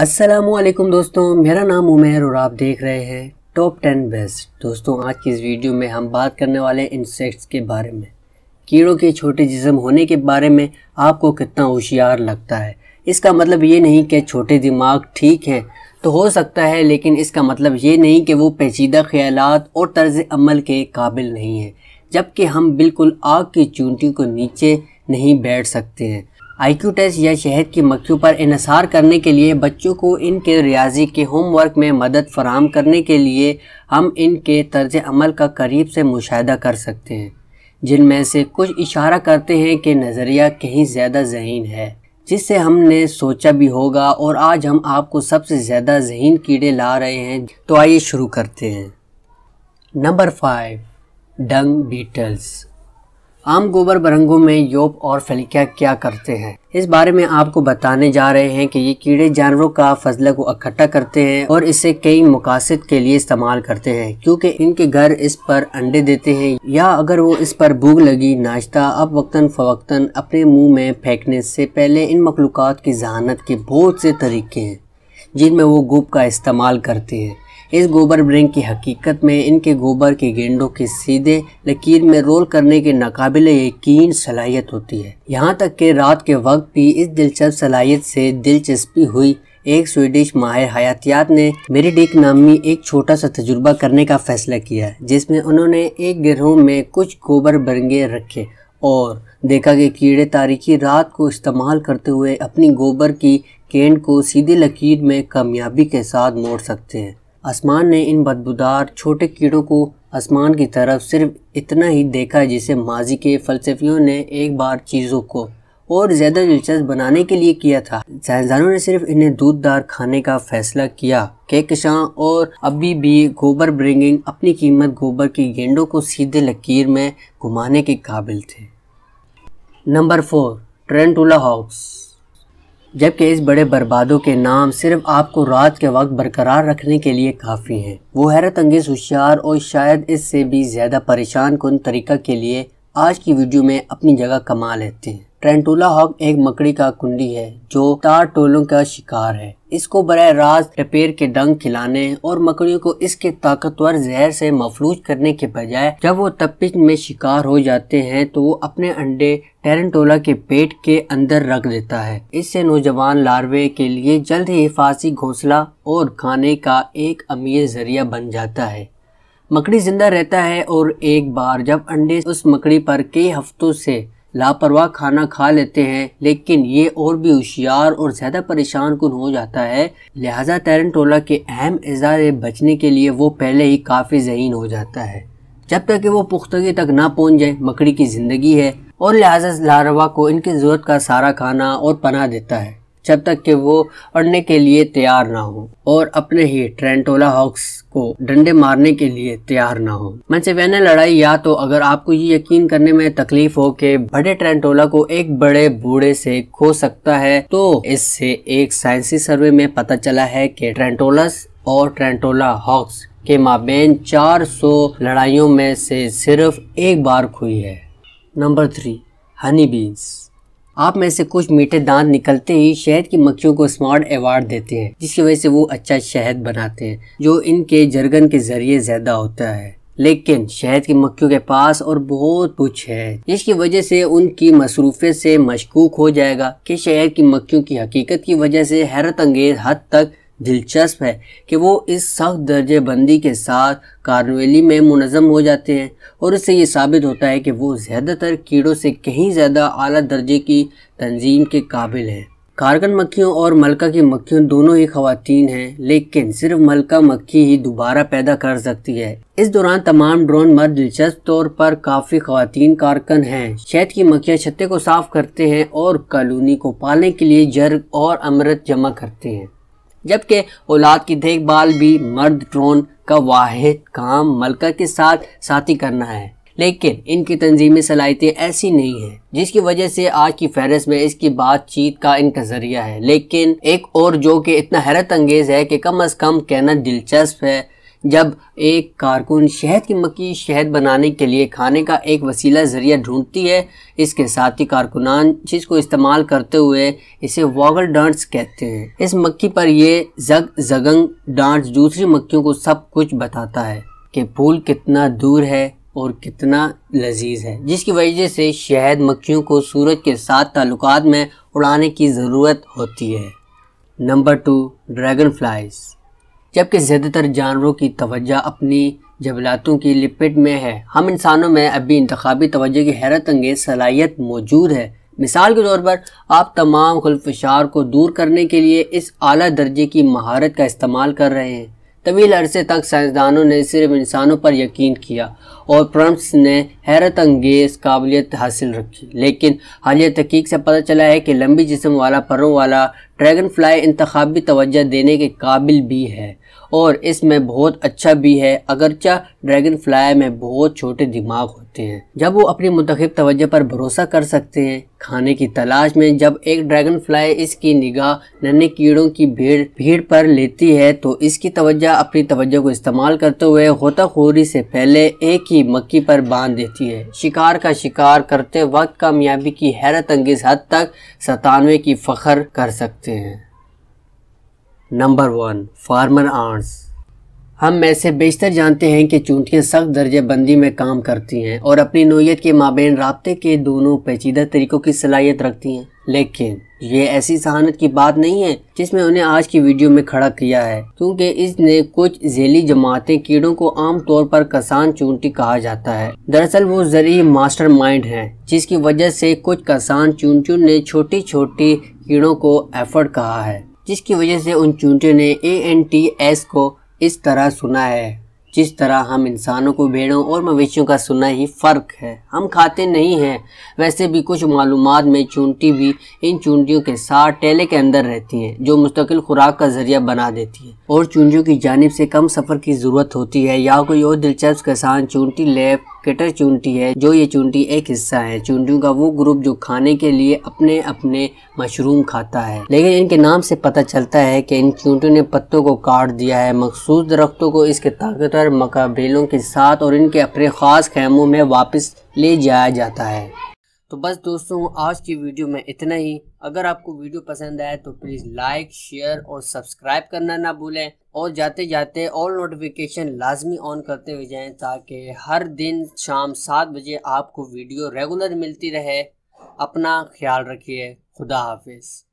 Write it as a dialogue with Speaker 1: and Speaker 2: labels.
Speaker 1: السلام علیکم دوستوں، میرا نام عمیر اور آپ دیکھ رہے ہیں ٹاپ 10 بیسٹ۔ دوستوں، آج کی اس ویڈیو میں ہم بات کرنے والے انسیکٹس کے بارے میں۔ کیڑوں کے چھوٹے جسم ہونے کے بارے میں آپ کو کتنا ہوشیار لگتا ہے؟ اس کا مطلب یہ نہیں کہ چھوٹے دماغ ٹھیک ہیں تو ہو سکتا ہے، لیکن اس کا مطلب یہ نہیں کہ وہ پیچیدہ خیالات اور طرز عمل کے قابل نہیں ہیں، جبکہ ہم بالکل آگ کی چونٹی کو نیچے نہیں بیٹھ سکتے ہیں۔ آئی کیو ٹیسٹ یا شہد کی مکھیوں پر انحصار کرنے کے لیے بچوں کو ان کے ریاضی کے ہوم ورک میں مدد فراہم کرنے کے لیے ہم ان کے طرز عمل کا قریب سے مشاہدہ کر سکتے ہیں، جن میں سے کچھ اشارہ کرتے ہیں کہ نظریہ کہیں زیادہ ذہین ہے جس سے ہم نے سوچا بھی ہوگا، اور آج ہم آپ کو سب سے زیادہ ذہین کیڑے لا رہے ہیں۔ تو آئیے شروع کرتے ہیں۔ نمبر 5، ڈنگ بیٹلز۔ عام گوبر برنگوں میں یوپ اور فلیکیا کیا کرتے ہیں؟ اس بارے میں آپ کو بتانے جا رہے ہیں کہ یہ کیڑے جانوروں کا فضلہ کو اکٹھا کرتے ہیں اور اسے کئی مقاصد کے لیے استعمال کرتے ہیں، کیونکہ ان کے گھر اس پر انڈے دیتے ہیں، یا اگر وہ اس پر بھوک لگی ناشتہ اب وقتاً فوقتاً اپنے منہ میں پھینکنے سے پہلے۔ ان مخلوقات کی ذہانت کے بہت سے طریقے ہیں جن میں وہ گوب کا استعمال کرتے ہیں۔ اس گوبر برنگ کی حقیقت میں ان کے گوبر کے گینڈوں کے سیدھے لکیر میں رول کرنے کے ناقابل یقین صلاحیت ہوتی ہے، یہاں تک کہ رات کے وقت بھی اس دلچسپ صلاحیت سے دلچسپی ہوئی۔ ایک سویڈش ماہر حیاتیات نے میری ڈیک نامی ایک چھوٹا سا تجربہ کرنے کا فیصلہ کیا، جس میں انہوں نے ایک گروہ میں کچھ گوبر برنگے رکھے اور دیکھا کہ کیڑے تاریکی رات کو استعمال کرتے ہوئے اپنی گوبر کی گینڈ کو سیدھی لکیر میں کامیابی کے ساتھ موڑ سکتے ہیں۔ آسمان نے ان بدبودار چھوٹے کیڑوں کو آسمان کی طرف صرف اتنا ہی دیکھا جسے ماضی کے فلسفیوں نے ایک بار چیزوں کو اور زیادہ دلچسپ بنانے کے لیے کیا تھا۔ سائنسدانوں نے صرف انہیں دودھ دار کھانے کا فیصلہ کیا، کہکشاں اور ابھی بھی گوبر برنگنگ اپنی قیمت گوبر کی گینڈوں کو سیدھے لکیر میں گھمانے کے قابل تھے۔ Number 4، tarantula hawks. جبکہ اس بڑے بربادوں کے نام صرف آپ کو رات کے وقت برقرار رکھنے کے لیے کافی ہیں، وہ حیرت انگیز ہوشیار اور شاید اس سے بھی زیادہ پریشان کن طریقہ کے لیے آج کی ویڈیو میں اپنی جگہ کما لیتے ہیں۔ ٹرینٹولا ہاک ایک مکڑی کا کنڈی ہے جو تار ٹولوں کا شکار ہے۔ اس کو براہ راست ٹپیر کے ڈنگ کھلانے اور مکڑیوں کو اس کے طاقتور زہر سے مفلوج کرنے کے بجائے جب وہ تپش میں شکار ہو جاتے ہیں تو وہ اپنے انڈے ٹرینٹولا کے پیٹ کے اندر رکھ دیتا ہے۔ اس سے نوجوان لاروے کے لیے جلد ہی حفاظتی گھونسلہ اور کھانے کا ایک امیر ذریعہ بن جاتا ہے۔ مکڑی زندہ رہتا ہے اور ایک بار جب انڈے اس مکڑی پر کئی ہفتوں سے لاپرواہ کھانا کھا لیتے ہیں، لیکن یہ اور بھی ہوشیار اور زیادہ پریشان کن ہو جاتا ہے، لہٰذا ٹرینٹولا کے اہم اعضاء سے بچنے کے لیے وہ پہلے ہی کافی ذہین ہو جاتا ہے۔ جب تک کہ وہ پختگی تک نہ پہنچ جائے، مکڑی کی زندگی ہے اور لہٰذا لاروا کو ان کی ضرورت کا سارا کھانا اور پناہ دیتا ہے جب تک کہ وہ اڑنے کے لیے تیار نہ ہو اور اپنے ہی ٹرینٹولا ہاکس کو ڈنڈے مارنے کے لیے تیار نہ ہو۔ منصفانہ لڑائی، یا تو اگر آپ کو یہ یقین کرنے میں تکلیف ہو کہ بڑے ٹرینٹولا کو ایک بڑے بوڑھے سے کھو سکتا ہے، تو اس سے ایک سائنسی سروے میں پتہ چلا ہے کہ ٹرینٹولس اور ٹرینٹولا ہاکس کے مابین 400 لڑائیوں میں سے صرف ایک بار کھوئی ہے۔ نمبر 3، ہنی بیز۔ آپ میں سے کچھ میٹھے دانت نکلتے ہی شہد کی مکھیوں کو اسمارٹ ایوارڈ دیتے ہیں، جس کی وجہ سے وہ اچھا شہد بناتے ہیں جو ان کے جرگن کے ذریعے زیادہ ہوتا ہے۔ لیکن شہد کی مکھیوں کے پاس اور بہت کچھ ہے، جس کی وجہ سے ان کی مصروفیت سے مشکوک ہو جائے گا کہ شہد کی مکھیوں کی حقیقت کی وجہ سے حیرت انگیز حد تک دلچسپ ہے کہ وہ اس سخت درجہ بندی کے ساتھ کارنویلی میں منظم ہو جاتے ہیں، اور اس سے یہ ثابت ہوتا ہے کہ وہ زیادہ تر کیڑوں سے کہیں زیادہ اعلیٰ درجے کی تنظیم کے قابل ہیں۔ کارکن مکھیوں اور ملکہ کی مکھیوں دونوں ہی خواتین ہیں، لیکن صرف ملکہ مکھی ہی دوبارہ پیدا کر سکتی ہے۔ اس دوران تمام ڈرون مرد دلچسپ طور پر کافی خواتین کارکن ہیں۔ شہد کی مکھیاں چھتے کو صاف کرتے ہیں اور کالونی کو پالنے کے لیے جرگ اور امرت جمع کرتے ہیں، جبکہ اولاد کی دیکھ بھال بھی مرد ڈرون کا واحد کام ملکہ کے ساتھ ساتھی کرنا ہے۔ لیکن ان کی تنظیمی صلاحیتیں ایسی نہیں ہیں، جس کی وجہ سے آج کی فہرست میں اس کی بات چیت کا ان کا ذریعہ ہے۔ لیکن ایک اور جو کہ اتنا حیرت انگیز ہے کہ کم از کم کہنا دلچسپ ہے، جب ایک کارکن شہد کی مکھی شہد بنانے کے لیے کھانے کا ایک وسیلہ ذریعہ ڈھونڈتی ہے، اس کے ساتھی کارکنان جس کو استعمال کرتے ہوئے اسے واگل ڈانٹس کہتے ہیں۔ اس مکھی پر یہ زگنگ ڈانٹس دوسری مکھیوں کو سب کچھ بتاتا ہے کہ پھول کتنا دور ہے اور کتنا لذیذ ہے، جس کی وجہ سے شہد مکھیوں کو سورج کے ساتھ تعلقات میں اڑانے کی ضرورت ہوتی ہے۔ Number 2، dragon flies. جبکہ زیادہ تر جانوروں کی توجہ اپنی جبلاتوں کی لپٹ میں ہے، ہم انسانوں میں ابھی انتخابی توجہ کی حیرت انگیز صلاحیت موجود ہے۔ مثال کے طور پر آپ تمام خلفشار کو دور کرنے کے لیے اس اعلیٰ درجے کی مہارت کا استعمال کر رہے ہیں۔ طویل عرصے تک سائنسدانوں نے صرف انسانوں پر یقین کیا اور پرمپٹس نے حیرت انگیز قابلیت حاصل رکھی، لیکن حالیہ تحقیق سے پتہ چلا ہے کہ لمبی جسم والا پروں والا ڈریگن فلائی انتخابی توجہ دینے کے قابل بھی ہے اور اس میں بہت اچھا بھی ہے، اگرچہ ڈریگن فلائی میں بہت چھوٹے دماغ ہوتے ہیں۔ جب وہ اپنی منتخب توجہ پر بھروسہ کر سکتے ہیں، کھانے کی تلاش میں جب ایک ڈریگن فلائی اس کی نگاہ ننھے کیڑوں کی بھیڑ پر لیتی ہے تو اس کی توجہ اپنی توجہ کو استعمال کرتے ہوئے غوطہ خوری سے پہلے ایک ہی مکھی پر باندھ دیتی ہے، شکار کا شکار کرتے وقت کامیابی کی حیرت انگیز حد تک 97 کی فخر کر سکتے ہیں۔ Number 1، farmer ants. ہم میں سے بیشتر جانتے ہیں کہ چونٹیاں سخت درجہ بندی میں کام کرتی ہیں اور اپنی نوعیت کے مابین رابطے کے دونوں پیچیدہ طریقوں کی صلاحیت رکھتی ہیں، لیکن یہ ایسی ذہانت کی بات نہیں ہے جس میں انہیں آج کی ویڈیو میں کھڑا کیا ہے، کیونکہ اس نے کچھ ذیلی جماعتیں کیڑوں کو عام طور پر کسان چونٹی کہا جاتا ہے۔ دراصل وہ زرعی ماسٹر مائنڈ ہیں، جس کی وجہ سے کچھ کسان چونٹیوں نے چھوٹی چھوٹی کیڑوں کو ایفرڈ کہا ہے، جس کی وجہ سے ان چونٹیوں نے ANTS کو اس طرح سنا ہے جس طرح ہم انسانوں کو بھیڑوں اور مویشیوں کا سننا ہی فرق ہے۔ ہم کھاتے نہیں ہیں، ویسے بھی کچھ معلومات میں چونٹی بھی ان چونٹیوں کے ساتھ ٹیلے کے اندر رہتی ہیں، جو مستقل خوراک کا ذریعہ بنا دیتی ہے، اور چونٹیوں کی جانب سے کم سفر کی ضرورت ہوتی ہے۔ یا کوئی اور دلچسپ کسان چونٹی لیف کٹر چونٹی ہے، جو یہ چونٹی ایک حصہ ہے چونٹیوں کا وہ گروپ جو کھانے کے لیے اپنے مشروم کھاتا ہے، لیکن ان کے نام سے پتہ چلتا ہے کہ ان چونٹیوں نے پتوں کو کاٹ دیا ہے، مخصوص درختوں کو اس کے طاقتور مقابلوں کے ساتھ اور ان کے اپنے خاص خیموں میں واپس لے جایا جاتا ہے۔ تو بس دوستوں، آج کی ویڈیو میں اتنا ہی۔ اگر آپ کو ویڈیو پسند آئے تو پلیز لائک، شیئر اور سبسکرائب کرنا نہ بھولیں، اور جاتے جاتے آل نوٹیفیکیشن لازمی آن کرتے ہوئے جائیں تاکہ ہر دن شام 7 بجے آپ کو ویڈیو ریگولر ملتی رہے۔ اپنا خیال رکھیے۔ خدا حافظ۔